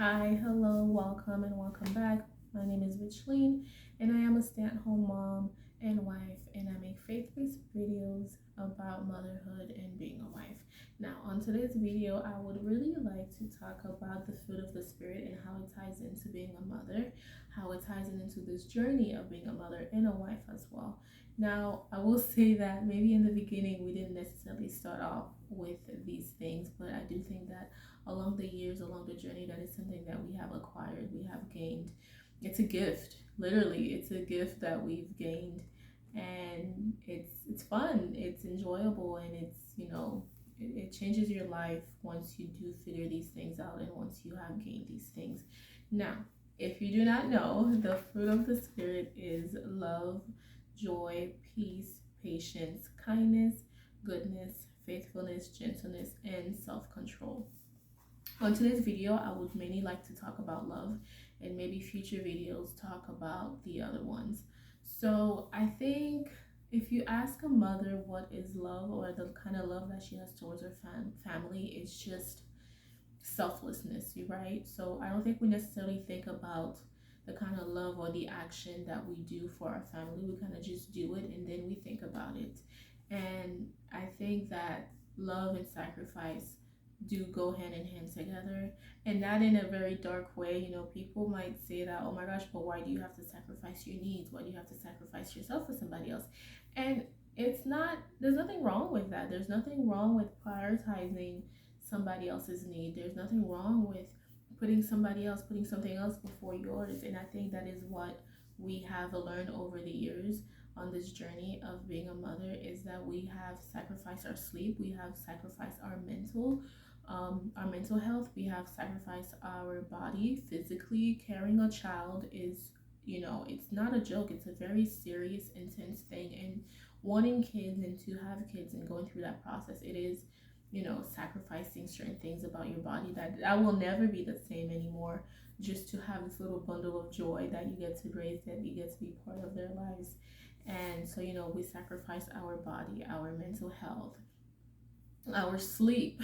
Hi, hello, welcome and welcome back. My name is Richleen and I am a stay-at-home mom and wife, and I make faith-based videos about motherhood and being a wife. Now, on today's video, I would really like to talk about the fruit of the spirit and how it ties into being a mother, how it ties into this journey of being a mother and a wife as well. Now, I will say that maybe in the beginning we didn't necessarily start off with these things, but I do think that along the years, along the journey, that is something that we have acquired, we have gained. It's a gift, literally. It's a gift that we've gained, and it's fun, it's enjoyable, and it changes your life once you do figure these things out and once you have gained these things. Now, if you do not know, the fruit of the spirit is love, joy, peace, patience, kindness, goodness, faithfulness, gentleness, and self-control. On today's video, I would mainly like to talk about love, and maybe future videos talk about the other ones. So I think if you ask a mother what is love or the kind of love that she has towards her family, it's just selflessness, right? So I don't think we necessarily think about the kind of love or the action that we do for our family. We kind of just do it and then we think about it. And I think that love and sacrifice do go hand in hand together, and not in a very dark way. People might say that, oh my gosh, but why do you have to sacrifice your needs? Why do you have to sacrifice yourself for somebody else? And it's not, there's nothing wrong with that. There's nothing wrong with prioritizing somebody else's need. There's nothing wrong with putting something else before yours. And I think that is what we have learned over the years on this journey of being a mother, is that we have sacrificed our sleep, we have sacrificed our mental health, we have sacrificed our body physically. Carrying a child is, it's not a joke. It's a very serious, intense thing. And wanting kids and to have kids and going through that process, it is, sacrificing certain things about your body that will never be the same anymore, just to have this little bundle of joy that you get to raise, that you get to be part of their lives. And so, we sacrifice our body, our mental health, our sleep,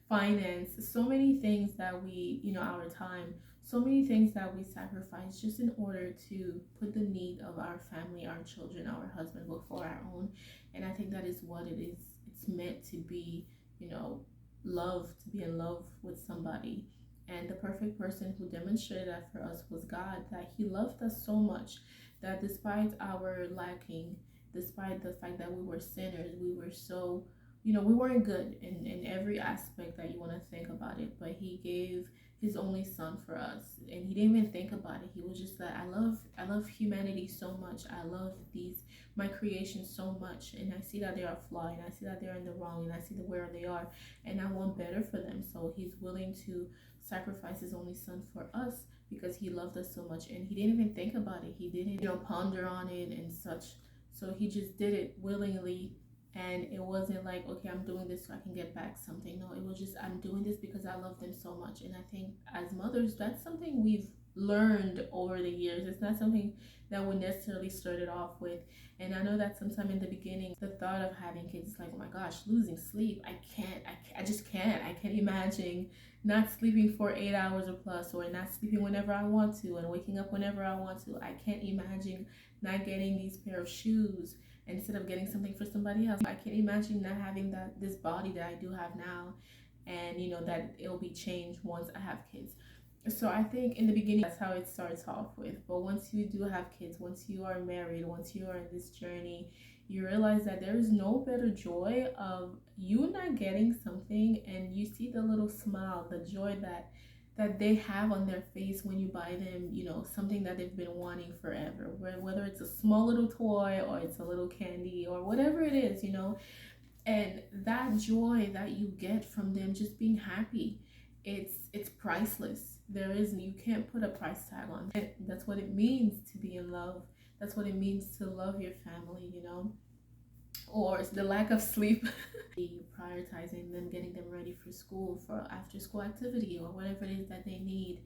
finance, so many things that we, our time, so many things that we sacrifice just in order to put the need of our family, our children, our husband before our own. And I think that is what it is. It's meant to be, you know, love, to be in love with somebody. And the perfect person who demonstrated that for us was God, that He loved us so much that despite our lacking, despite the fact that we were sinners, we were so, we weren't good in every aspect that you want to think about it, but He gave His only Son for us, and He didn't even think about it. He was just like, I love humanity so much. I love my creation so much, and I see that they are flawed, and I see that they're in the wrong, and I see where they are, and I want better for them. So He's willing to sacrifice His only Son for us because He loved us so much, and He didn't even think about it. He didn't, ponder on it and such. So He just did it willingly. And it wasn't like, okay, I'm doing this so I can get back something. No, it was just, I'm doing this because I love them so much. And I think as mothers, that's something we've learned over the years. It's not something that we necessarily started off with. And I know that sometime in the beginning, the thought of having kids is like, oh my gosh, losing sleep. I just can't. I can't imagine not sleeping for 8 hours or plus, or not sleeping whenever I want to and waking up whenever I want to. I can't imagine not getting these pair of shoes instead of getting something for somebody else. I can't imagine not having this body that I do have now, and that it'll be changed once I have kids. So I think in the beginning, that's how it starts off with. But once you do have kids, once you are married, once you are in this journey, you realize that there is no better joy of you not getting something, and you see the little smile, the joy that they have on their face when you buy them, something that they've been wanting forever. Whether it's a small little toy or it's a little candy or whatever it is, and that joy that you get from them just being happy, it's priceless. You can't put a price tag on it. That's what it means to be in love. That's what it means to love your family, or it's the lack of sleep. Prioritizing them, getting them ready for school, for after school activity or whatever it is that they need.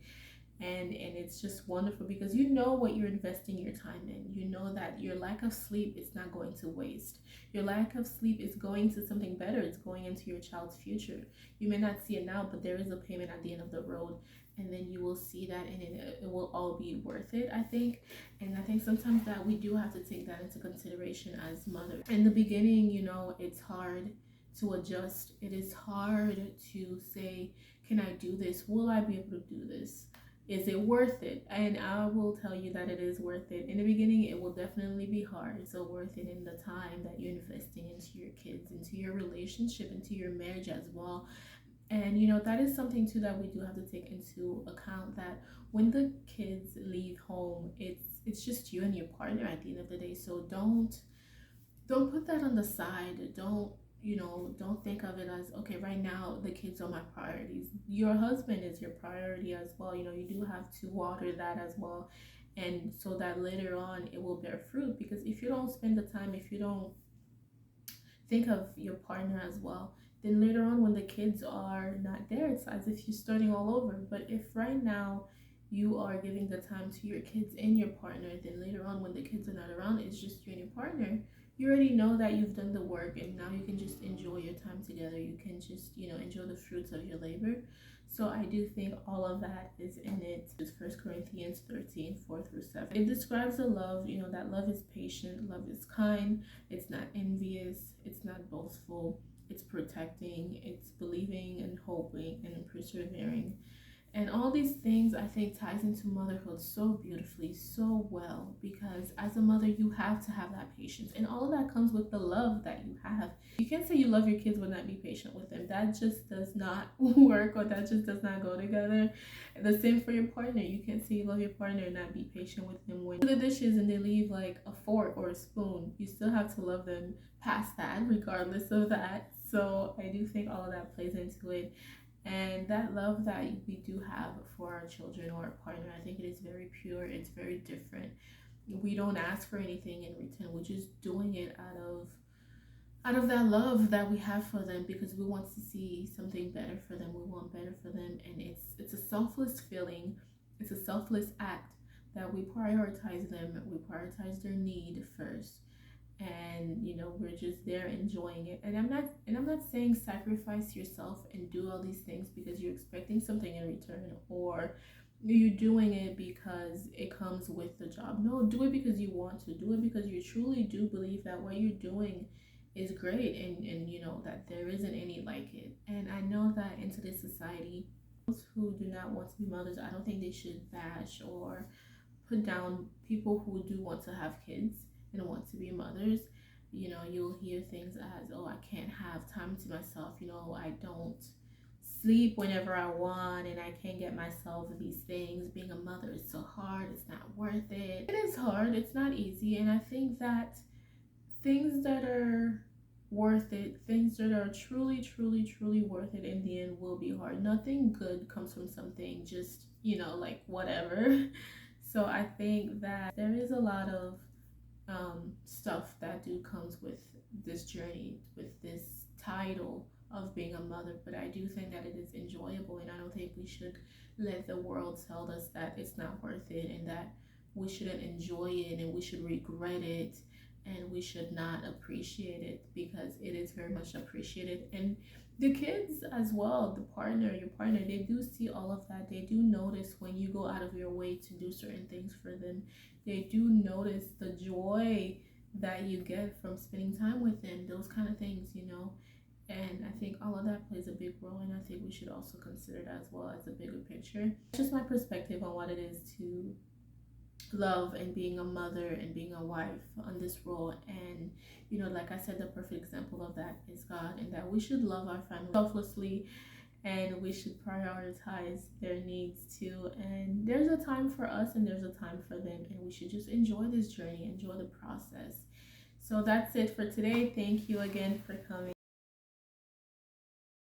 And it's just wonderful because you know what you're investing your time in. You know that your lack of sleep is not going to waste. Your lack of sleep is going to something better. It's going into your child's future. You may not see it now, but there is a payment at the end of the road. and then you will see that, and it will all be worth it, I think. And I think sometimes that we do have to take that into consideration as mothers. In the beginning, you know, it's hard to adjust. It is hard to say, can I do this? Will I be able to do this? Is it worth it? And I will tell you that it is worth it. In the beginning, it will definitely be hard. It's so worth it in the time that you're investing into your kids, into your relationship, into your marriage as well. And you know, that is something too that we do have to take into account, that when the kids leave home, it's just you and your partner at the end of the day. So don't put that on the side. Don't, you know, don't think of it as, okay, right now the kids are my priorities. Your husband is your priority as well. You know, you do have to water that as well, and so that later on it will bear fruit. Because if you don't spend the time, if you don't think of your partner as well, then later on when the kids are not there, it's as if you're starting all over. But if right now you are giving the time to your kids and your partner, then later on when the kids are not around, it's just you and your partner. You already know that you've done the work, and now you can just enjoy your time together. You can just, you know, enjoy the fruits of your labor. So I do think all of that is in it. It's 1 Corinthians 13, 4 through 7. It describes the love, you know, that love is patient, love is kind, it's not envious, it's not boastful, it's protecting, it's believing and hoping and persevering. And all these things, I think, ties into motherhood so beautifully, so well, because as a mother, you have to have that patience. And all of that comes with the love that you have. You can't say you love your kids but not be patient with them. That just does not work, or that just does not go together. The same for your partner. You can't say you love your partner and not be patient with them. When you do the dishes and they leave like a fork or a spoon, you still have to love them past that, regardless of that. So I do think all of that plays into it. And that love that we do have for our children or our partner, I think it is very pure. It's very different. We don't ask for anything in return. We're just doing it out of that love that we have for them, because we want to see something better for them. We want better for them, and it's a selfless feeling. It's a selfless act that we prioritize them. We prioritize their need first, and you know, we're just there enjoying it. And I'm not saying sacrifice yourself and do all these things because you're expecting something in return, or you're doing it because it comes with the job. No, do it because you want to. Do it because you truly do believe that what you're doing is great, and you know that there isn't any like it. And I know that in today's society, those who do not want to be mothers, I don't think they should bash or put down people who do want to have kids and want to be mothers. You know, you'll hear things as, oh, I can't have time to myself. You know, I don't sleep whenever I want, and I can't get myself these things. Being a mother is so hard. It's not worth it. It is hard. It's not easy. And I think that things that are worth it, things that are truly, truly, truly worth it in the end will be hard. Nothing good comes from something just, you know, like whatever. So I think that there is a lot of stuff that do comes with this journey, with this title of being a mother. But I do think that it is enjoyable, and I don't think we should let the world tell us that it's not worth it, and that we shouldn't enjoy it, and we should regret it, and we should not appreciate it, because it is very much appreciated. And the kids as well, the partner, your partner, they do see all of that. They do notice when you go out of your way to do certain things for them. They do notice the joy that you get from spending time with them, those kind of things, you know. And I think all of that plays a big role, and I think we should also consider it as well as a bigger picture. Just my perspective on what it is to love and being a mother and being a wife on this role. And you know, like I said, the perfect example of that is God, and that we should love our family selflessly, and we should prioritize their needs too. And there's a time for us and there's a time for them, and we should just enjoy this journey, enjoy the process. So that's it for today. Thank you again for coming.